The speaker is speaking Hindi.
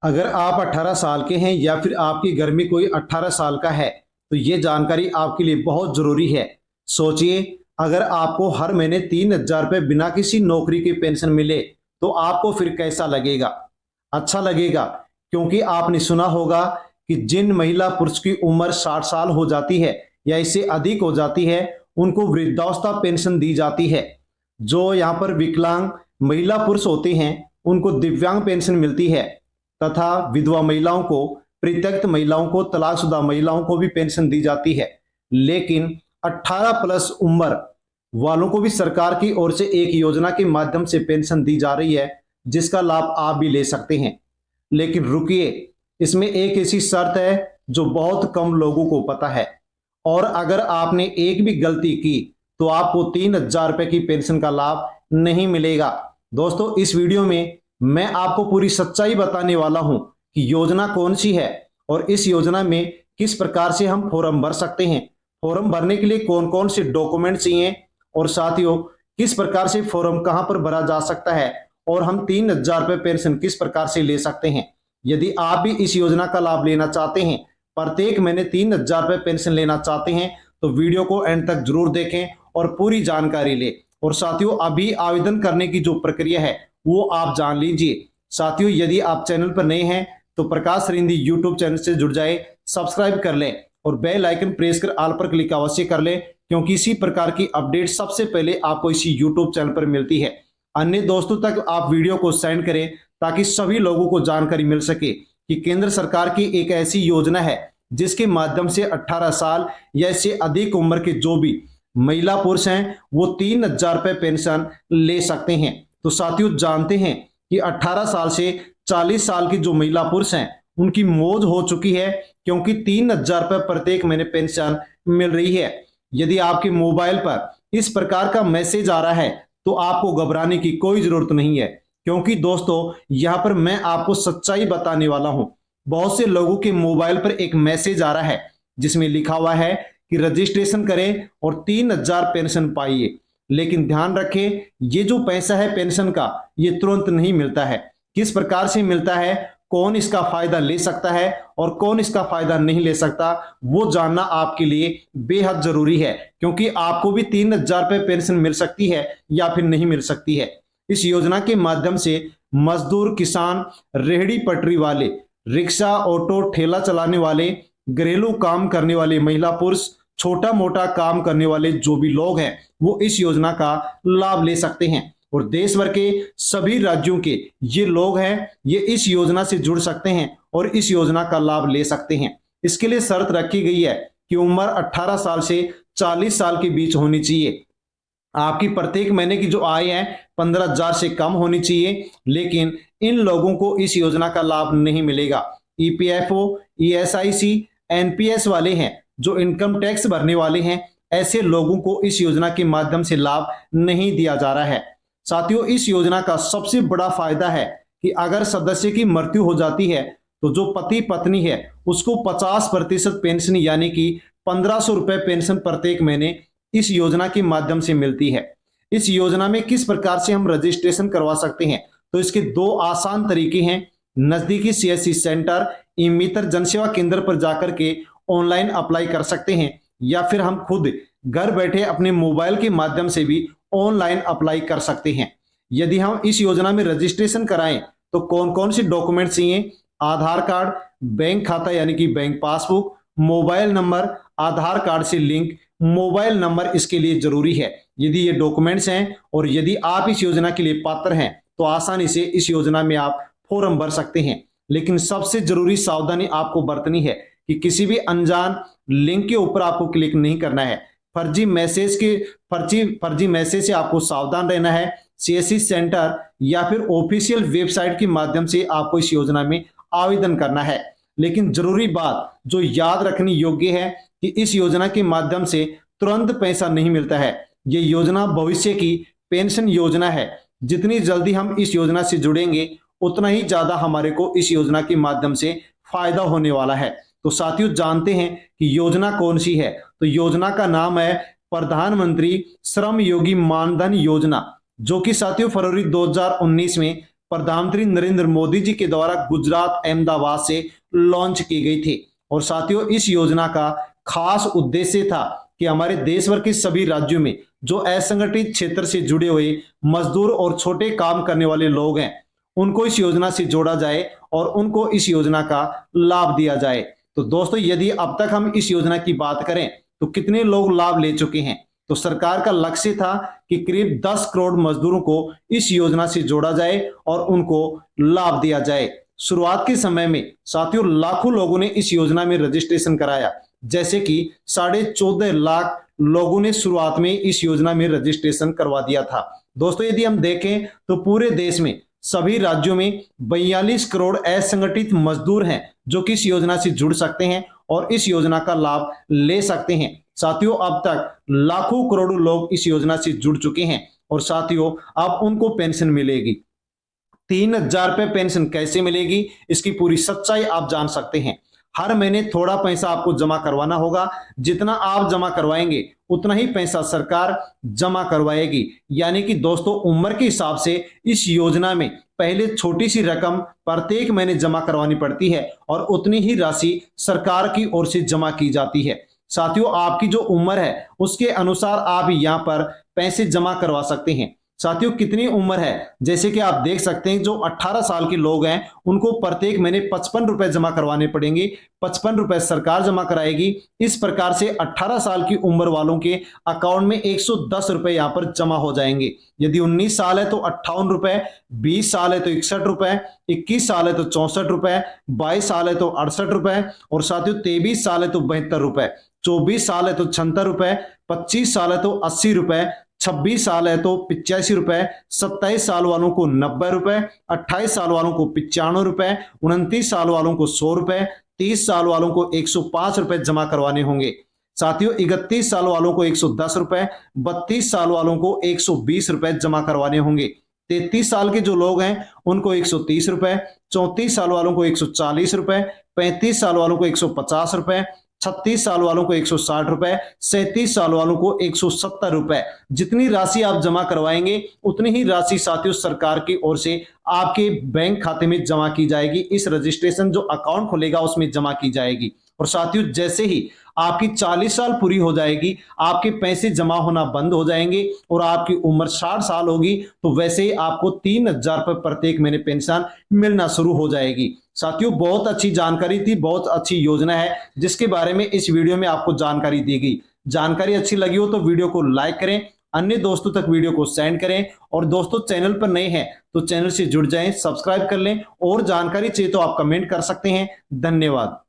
अगर आप 18 साल के हैं या फिर आपके घर में कोई 18 साल का है तो ये जानकारी आपके लिए बहुत ज़रूरी है। सोचिए, अगर आपको हर महीने 3,000 रुपये बिना किसी नौकरी की पेंशन मिले तो आपको फिर कैसा लगेगा? अच्छा लगेगा, क्योंकि आपने सुना होगा कि जिन महिला पुरुष की उम्र 60 साल हो जाती है या इससे अधिक हो जाती है उनको वृद्धावस्था पेंशन दी जाती है। जो यहाँ पर विकलांग महिला पुरुष होते हैं उनको दिव्यांग पेंशन मिलती है, तथा विधवा महिलाओं को, परित्यक्त महिलाओं को, तलाकशुदा महिलाओं को भी पेंशन दी जाती है। लेकिन 18 प्लस उम्र वालों को भी सरकार की ओर से एक योजना के माध्यम से पेंशन दी जा रही है, जिसका लाभ आप भी ले सकते हैं। लेकिन रुकिए, इसमें एक ऐसी शर्त है जो बहुत कम लोगों को पता है, और अगर आपने एक भी गलती की तो आपको 3,000 रुपए की पेंशन का लाभ नहीं मिलेगा। दोस्तों, इस वीडियो में मैं आपको पूरी सच्चाई बताने वाला हूं कि योजना कौन सी है और इस योजना में किस प्रकार से हम फॉर्म भर सकते हैं, फॉर्म भरने के लिए कौन कौन से डॉक्यूमेंट चाहिए, और साथियों किस प्रकार से फॉर्म कहां पर भरा जा सकता है, और हम 3,000 रुपए पेंशन किस प्रकार से ले सकते हैं। यदि आप भी इस योजना का लाभ लेना चाहते हैं, प्रत्येक महीने 3,000 रुपए पेंशन लेना चाहते हैं, तो वीडियो को एंड तक जरूर देखें और पूरी जानकारी लें। और साथियों, अभी आवेदन करने की जो प्रक्रिया है वो आप जान लीजिए। साथियों, यदि आप चैनल पर नए हैं तो प्रकाश रिंदी यूट्यूब चैनल से जुड़ जाए, सब्सक्राइब कर लें और बेल आइकन प्रेस कर ऑल पर क्लिक अवश्य कर लें, क्योंकि इसी प्रकार की अपडेट सबसे पहले आपको इसी यूट्यूब चैनल पर मिलती है। अन्य दोस्तों तक आप वीडियो को सेंड करें ताकि सभी लोगों को जानकारी मिल सके कि केंद्र सरकार की एक ऐसी योजना है जिसके माध्यम से 18 साल या इससे अधिक उम्र के जो भी महिला पुरुष हैं वो 3,000 रुपए पेंशन ले सकते हैं। तो साथियों, जानते हैं कि 18 साल से 40 साल की जो महिला पुरुष हैं उनकी मौज हो चुकी है, क्योंकि 3,000 रुपए प्रत्येक महीने पेंशन मिल रही है। यदि आपके मोबाइल पर इस प्रकार का मैसेज आ रहा है तो आपको घबराने की कोई जरूरत नहीं है, क्योंकि दोस्तों यहां पर मैं आपको सच्चाई बताने वाला हूं। बहुत से लोगों के मोबाइल पर एक मैसेज आ रहा है जिसमें लिखा हुआ है कि रजिस्ट्रेशन करें और 3,000 पेंशन पाइए। लेकिन ध्यान रखें, ये जो पैसा है पेंशन का, ये तुरंत नहीं मिलता है। किस प्रकार से मिलता है, कौन इसका फायदा ले सकता है और कौन इसका फायदा नहीं ले सकता, वो जानना आपके लिए बेहद जरूरी है, क्योंकि आपको भी 3,000 रुपए पेंशन मिल सकती है या फिर नहीं मिल सकती है। इस योजना के माध्यम से मजदूर, किसान, रेहड़ी पटरी वाले, रिक्शा, ऑटो, ठेला चलाने वाले, घरेलू काम करने वाले महिला पुरुष, छोटा मोटा काम करने वाले जो भी लोग हैं वो इस योजना का लाभ ले सकते हैं। और देश भर के सभी राज्यों के ये लोग हैं, ये इस योजना से जुड़ सकते हैं और इस योजना का लाभ ले सकते हैं। इसके लिए शर्त रखी गई है कि उम्र 18 साल से 40 साल के बीच होनी चाहिए। आपकी प्रत्येक महीने की जो आय है 15,000 से कम होनी चाहिए। लेकिन इन लोगों को इस योजना का लाभ नहीं मिलेगा। ईपीएफओ, ईएसआईसी, एनपीएस वाले हैं, जो इनकम टैक्स भरने वाले हैं, ऐसे लोगों को इस योजना के माध्यम से लाभ नहीं दिया जा रहा है। साथियों, इस योजना का सबसे बड़ा फायदा है कि अगर सदस्य की मृत्यु हो जाती है तो जो पति पत्नी है उसको 50% पेंशन यानी कि 1,500 रुपए पेंशन प्रत्येक महीने इस योजना के माध्यम से मिलती है। इस योजना में किस प्रकार से हम रजिस्ट्रेशन करवा सकते हैं, तो इसके दो आसान तरीके हैं। नजदीकी सीएससी सेंटर, ई मित्र जनसेवा केंद्र पर जाकर के ऑनलाइन अप्लाई कर सकते हैं, या फिर हम खुद घर बैठे अपने मोबाइल के माध्यम से भी ऑनलाइन अप्लाई कर सकते हैं। यदि हम इस योजना में रजिस्ट्रेशन कराएं तो कौन कौन से डॉक्यूमेंट चाहिए? आधार कार्ड, बैंक खाता यानी कि बैंक पासबुक, मोबाइल नंबर, आधार कार्ड से लिंक मोबाइल नंबर इसके लिए जरूरी है। यदि ये डॉक्यूमेंट्स हैं और यदि आप इस योजना के लिए पात्र हैं तो आसानी से इस योजना में आप फॉर्म भर सकते हैं। लेकिन सबसे जरूरी सावधानी आपको बरतनी है कि किसी भी अनजान लिंक के ऊपर आपको क्लिक नहीं करना है। फर्जी मैसेज से आपको सावधान रहना है। सीएससी सेंटर या फिर ऑफिशियल वेबसाइट के माध्यम से आपको इस योजना में आवेदन करना है। लेकिन जरूरी बात जो याद रखनी योग्य है कि इस योजना के माध्यम से तुरंत पैसा नहीं मिलता है। ये योजना भविष्य की पेंशन योजना है। जितनी जल्दी हम इस योजना से जुड़ेंगे उतना ही ज्यादा हमारे को इस योजना के माध्यम से फायदा होने वाला है। तो साथियों, जानते हैं कि योजना कौन सी है? तो योजना का नाम है प्रधानमंत्री श्रम योगी मानधन योजना, जो कि साथियों फरवरी 2019 में प्रधानमंत्री नरेंद्र मोदी जी के द्वारा गुजरात अहमदाबाद से लॉन्च की गई थी। और साथियों, इस योजना का खास उद्देश्य था कि हमारे देश भर के सभी राज्यों में जो असंगठित क्षेत्र से जुड़े हुए मजदूर और छोटे काम करने वाले लोग हैं, उनको इस योजना से जोड़ा जाए और उनको इस योजना का लाभ दिया जाए। तो दोस्तों, यदि अब तक हम इस योजना की बात करें तो कितने लोग लाभ ले चुके हैं? तो सरकार का लक्ष्य था कि करीब 10 करोड़ मजदूरों को इस योजना से जोड़ा जाए और उनको लाभ दिया जाए। शुरुआत के समय में साथियों लाखों लोगों ने इस योजना में रजिस्ट्रेशन कराया, जैसे कि 14.5 लाख लोगों ने शुरुआत में इस योजना में रजिस्ट्रेशन करवा दिया था। दोस्तों, यदि हम देखें तो पूरे देश में सभी राज्यों में 42 करोड़ असंगठित मजदूर हैं जो कि इस योजना से जुड़ सकते हैं और इस योजना का लाभ ले सकते हैं। साथियों, अब तक लाखों करोड़ों लोग इस योजना से जुड़ चुके हैं और साथियों अब उनको पेंशन मिलेगी। 3,000 रुपए पेंशन कैसे मिलेगी, इसकी पूरी सच्चाई आप जान सकते हैं। हर महीने थोड़ा पैसा आपको जमा करवाना होगा। जितना आप जमा करवाएंगे उतना ही पैसा सरकार जमा करवाएगी। यानी कि दोस्तों, उम्र के हिसाब से इस योजना में पहले छोटी सी रकम प्रत्येक महीने जमा करवानी पड़ती है और उतनी ही राशि सरकार की ओर से जमा की जाती है। साथियों, आपकी जो उम्र है उसके अनुसार आप यहाँ पर पैसे जमा करवा सकते हैं। साथियों, कितनी उम्र है, जैसे कि आप देख सकते हैं जो 18 साल के लोग हैं उनको प्रत्येक महीने 55 रुपए जमा करवाने पड़ेंगे। 55 रुपए सरकार जमा कराएगी। इस प्रकार से 18 साल की उम्र वालों के अकाउंट में 110 रुपए यहाँ पर जमा हो जाएंगे। यदि 19 साल है तो 58 रुपए, 20 साल है तो 61 रुपए, 21 साल है तो 64 रुपए, 22 साल है तो 68 रुपए और साथियों 23 साल है तो 72 रुपए, 24 साल है तो 76 रुपए, 25 साल है तो 80 रुपए, 26 साल है तो 85 रुपए, 27 साल वालों को 90 रुपए, 28 साल वालों को 95 रुपए, 29 साल वालों को 100 रुपए, 30 साल वालों को 105 रुपए जमा करवाने होंगे। साथियों, 31 साल वालों को 110 रुपए, 32 साल वालों को 120 रुपए जमा करवाने होंगे। 33 साल के जो लोग हैं उनको 130 रुपए, 34 साल वालों को 140 रुपए, 35 साल वालों को 150 रुपए, 36 साल वालों को 160 रुपए, 37 साल वालों को 170 रुपए। जितनी राशि आप जमा करवाएंगे उतनी ही राशि साथियों सरकार की ओर से आपके बैंक खाते में जमा की जाएगी। इस रजिस्ट्रेशन जो अकाउंट खुलेगा उसमें जमा की जाएगी। और साथियों, जैसे ही आपकी 40 साल पूरी हो जाएगी आपके पैसे जमा होना बंद हो जाएंगे और आपकी उम्र 60 साल होगी तो वैसे ही आपको 3,000 रुपए प्रत्येक महीने पेंशन मिलना शुरू हो जाएगी। साथियों, बहुत अच्छी जानकारी थी, बहुत अच्छी योजना है जिसके बारे में इस वीडियो में आपको जानकारी दी गई। जानकारी अच्छी लगी हो तो वीडियो को लाइक करें, अन्य दोस्तों तक वीडियो को सेंड करें और दोस्तों चैनल पर नए हैं तो चैनल से जुड़ जाएं, सब्सक्राइब कर लें और जानकारी चाहिए तो आप कमेंट कर सकते हैं। धन्यवाद।